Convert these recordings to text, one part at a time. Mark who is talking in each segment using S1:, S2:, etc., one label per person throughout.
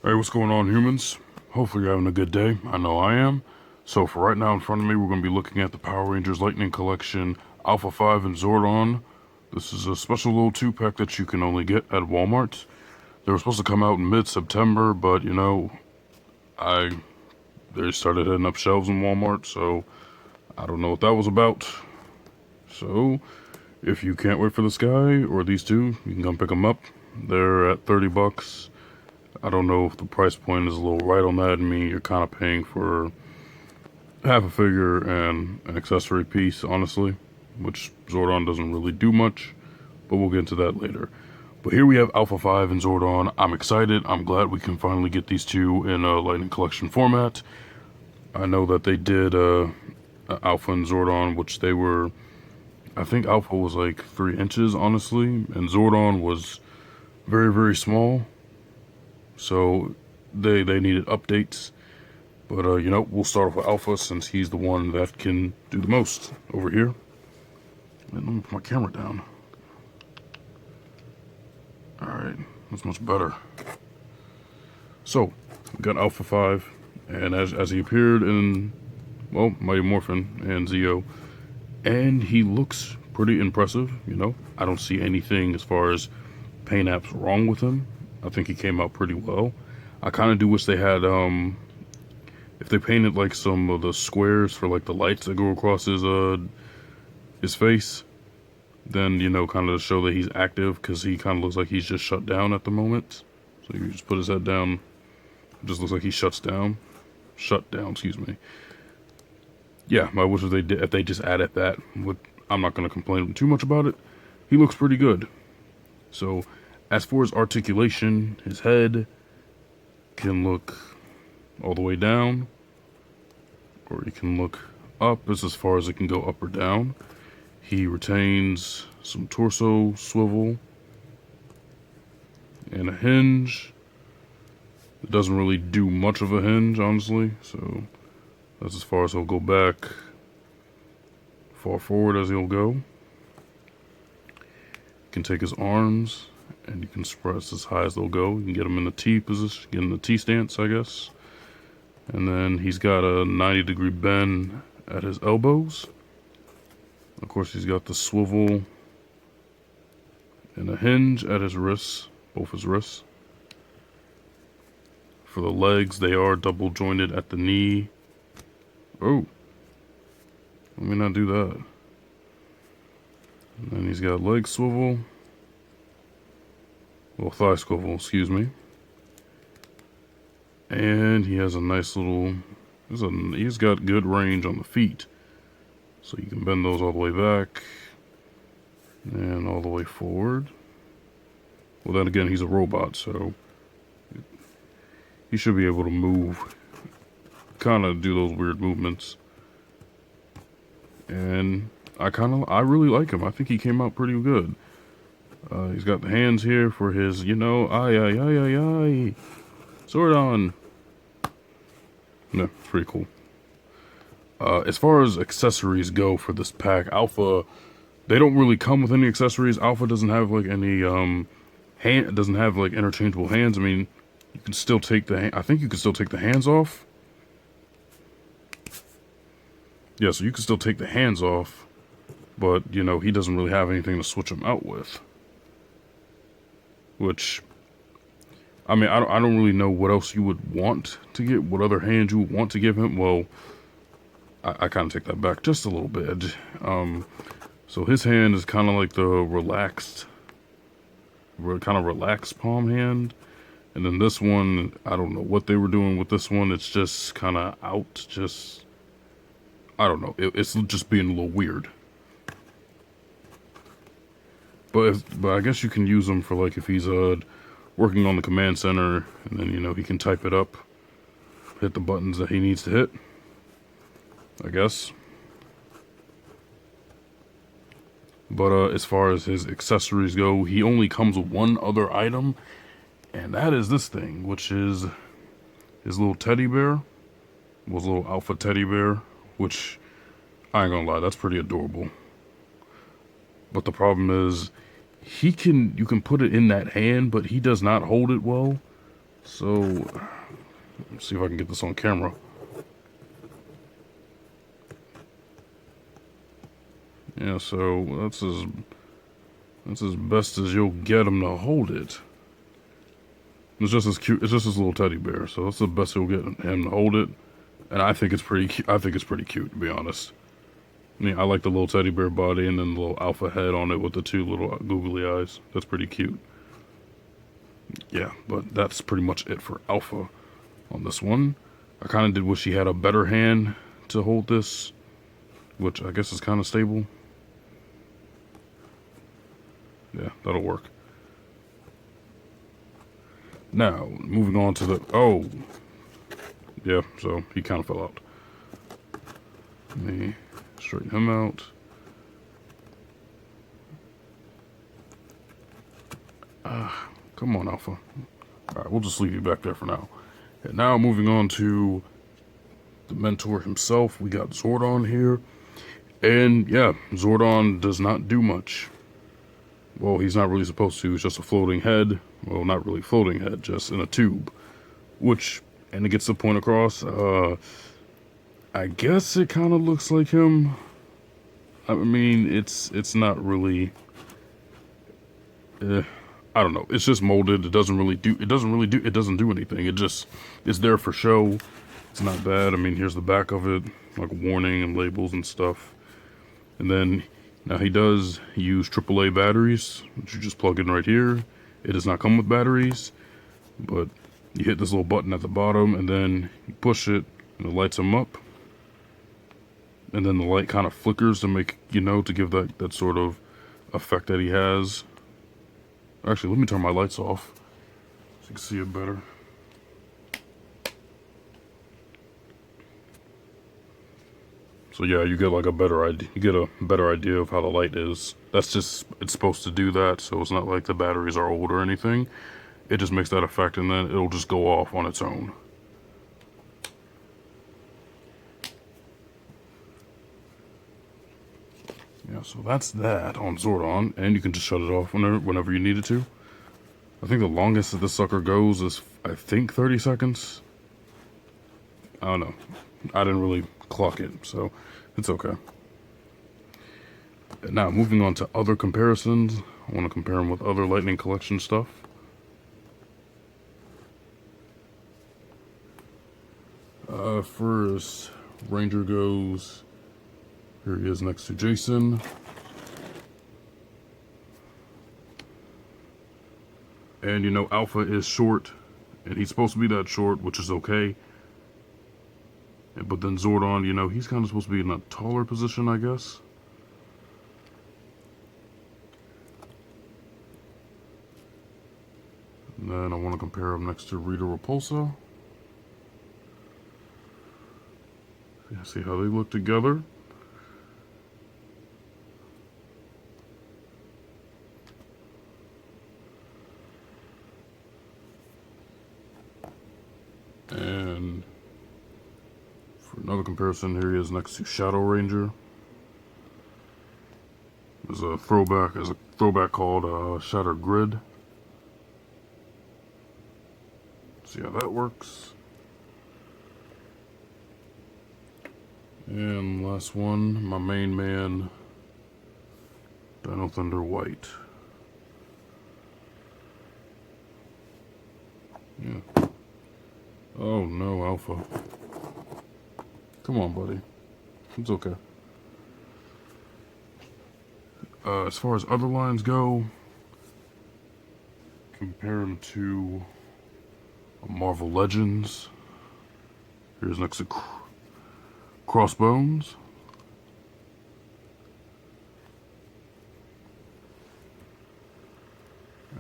S1: Hey, what's going on, humans? Hopefully you're having a good day. I know I am. So for right now in front of me, we're going to be looking at the Power Rangers Lightning Collection Alpha-5 and Zordon. This is a special little 2-pack that you can only get at Walmart. They were supposed to come out in mid-September, but you know, they started hitting up shelves in Walmart, so I don't know what that was about. So if you can't wait for this guy or these two, you can come pick them up. They're at 30 bucks. I don't know if the price point is a little right on that. I mean, you're kind of paying for half a figure and an accessory piece, honestly, which Zordon doesn't really do much, but we'll get into that later. But here we have Alpha-5 and Zordon. I'm excited. I'm glad we can finally get these two in a Lightning Collection format. I know that they did Alpha and Zordon, which they were, I think Alpha was like 3 inches, honestly, and Zordon was very, very small. So they needed updates, but you know, we'll start off with Alpha since he's the one that can do the most over here. And let me put my camera down. Alright, that's much better. So, we got Alpha-5, and as he appeared in, well, Mighty Morphin and Zeo, and he looks pretty impressive, you know. I don't see anything as far as paint apps wrong with him. I think he came out pretty well. I kind of do wish they had, if they painted like some of the squares for like the lights that go across his face, then, you know, kind of to show that he's active, because he kind of looks like he's just shut down at the moment. So you just put his head down, it just looks like he shut down, excuse me. Yeah, I wish if they just added that. I'm not going to complain too much about it. He looks pretty good. So, as for his articulation, his head can look all the way down, or he can look up as far as it can go up or down. He retains some torso swivel and a hinge. It doesn't really do much of a hinge, honestly, so that's as far as he'll go back, far forward as he'll go. He can take his arms, and you can press as high as they'll go. You can get him in the T position, get in the T stance, I guess. And then he's got a 90-degree bend at his elbows. Of course, he's got the swivel and a hinge at his wrists, both his wrists. For the legs, they are double jointed at the knee. Oh, let me not do that. And then he's got leg swivel. Well, thigh swivel, excuse me. And he has a nice little, he's got good range on the feet. So you can bend those all the way back and all the way forward. Well, then again, he's a robot, so he should be able to move, kind of do those weird movements. And I really like him. I think he came out pretty good. He's got the hands here for his, you know, Zordon. Yeah, pretty cool. As far as accessories go for this pack, Alpha, they don't really come with any accessories. Alpha doesn't have like any doesn't have like interchangeable hands. I mean, you can still take I think you can still take the hands off. Yeah, so you can still take the hands off, but you know, he doesn't really have anything to switch them out with. Which, I mean, I don't really know what else you would want to get, what other hand you would want to give him. Well, I kind of take that back just a little bit. So his hand is kind of like the relaxed palm hand. And then this one, I don't know what they were doing with this one. It's just kind of out, I don't know. It's just being a little weird. But I guess you can use them for like if he's working on the command center, and then, you know, he can type it up, hit the buttons that he needs to hit, I guess. But as far as his accessories go, he only comes with one other item, and that is this thing, which is his little teddy bear. Well, his little Alpha teddy bear, which, I ain't gonna lie, that's pretty adorable. But the problem is, you can put it in that hand, but he does not hold it well. So, let's see if I can get this on camera. Yeah, so that's as best as you'll get him to hold it. It's just as cute. It's just this little teddy bear, so that's the best you'll get him to hold it. And I think it's pretty. I think it's pretty cute, to be honest. I mean, I like the little teddy bear body and then the little alpha head on it with the two little googly eyes. That's pretty cute. Yeah, but that's pretty much it for Alpha on this one. I kind of did wish he had a better hand to hold this, which I guess is kind of stable. Yeah, that'll work. Now, moving on to the... Oh! Yeah, so he kind of fell out. Let me straighten him out. Come on, Alpha. Alright, we'll just leave you back there for now. And now, moving on to the mentor himself, we got Zordon here. And, yeah, Zordon does not do much. Well, he's not really supposed to. He's just a floating head. Well, not really floating head, just in a tube. Which, and it gets the point across. I guess it kind of looks like him. I mean, it's not really... I don't know. It's just molded. It doesn't do anything. It just is there for show. It's not bad. I mean, here's the back of it, like warning and labels and stuff. And then now he does use AAA batteries, which you just plug in right here. It does not come with batteries, but you hit this little button at the bottom and then you push it and it lights him up. And then the light kind of flickers to make, to give that sort of effect that he has. Actually, let me turn my lights off so you can see it better. So yeah, you get like a better idea. You get a better idea of how the light is. That's just, it's supposed to do that, so it's not like the batteries are old or anything. It just makes that effect and then it'll just go off on its own. Yeah, so that's that on Zordon, and you can just shut it off whenever you need it to. I think the longest that this sucker goes is, I think, 30 seconds. I don't know. I didn't really clock it, so it's okay. And now, moving on to other comparisons. I want to compare them with other Lightning Collection stuff. First, Ranger goes... Here he is next to Jason. And Alpha is short, and he's supposed to be that short, which is okay. But then Zordon, he's kind of supposed to be in a taller position, I guess. And then I want to compare him next to Rita Repulsa. See how they look together. And for another comparison, here he is next to Shadow Ranger. There's a throwback called Shattered Grid. See how that works. And last one, my main man, Dino Thunder White. Yeah. Oh no, Alpha. Come on, buddy. It's okay. As far as other lines go, compare them to Marvel Legends. Here's next to Crossbones.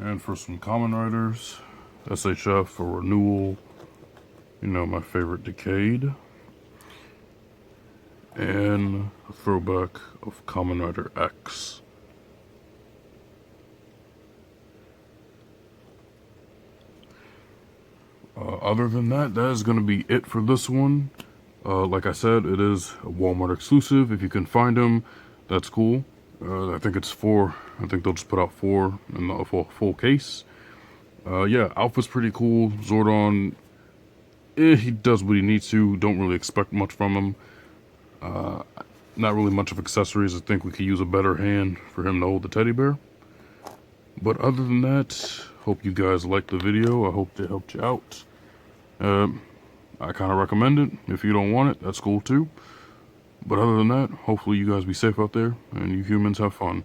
S1: And for some Common Riders, SHF for Renewal. My favorite Decade. And a throwback of Kamen Rider X. Other than that, that is going to be it for this one. Like I said, it is a Walmart exclusive. If you can find them, that's cool. I think it's 4. I think they'll just put out 4 in the full case. Yeah, Alpha's pretty cool. Zordon, he does what he needs to. Don't really expect much from him. Not really much of accessories. I think we could use a better hand for him to hold the teddy bear. But other than that, hope you guys liked the video. I hope it helped you out. I kind of recommend it. If you don't want it, that's cool too. But other than that, hopefully you guys be safe out there and you humans have fun.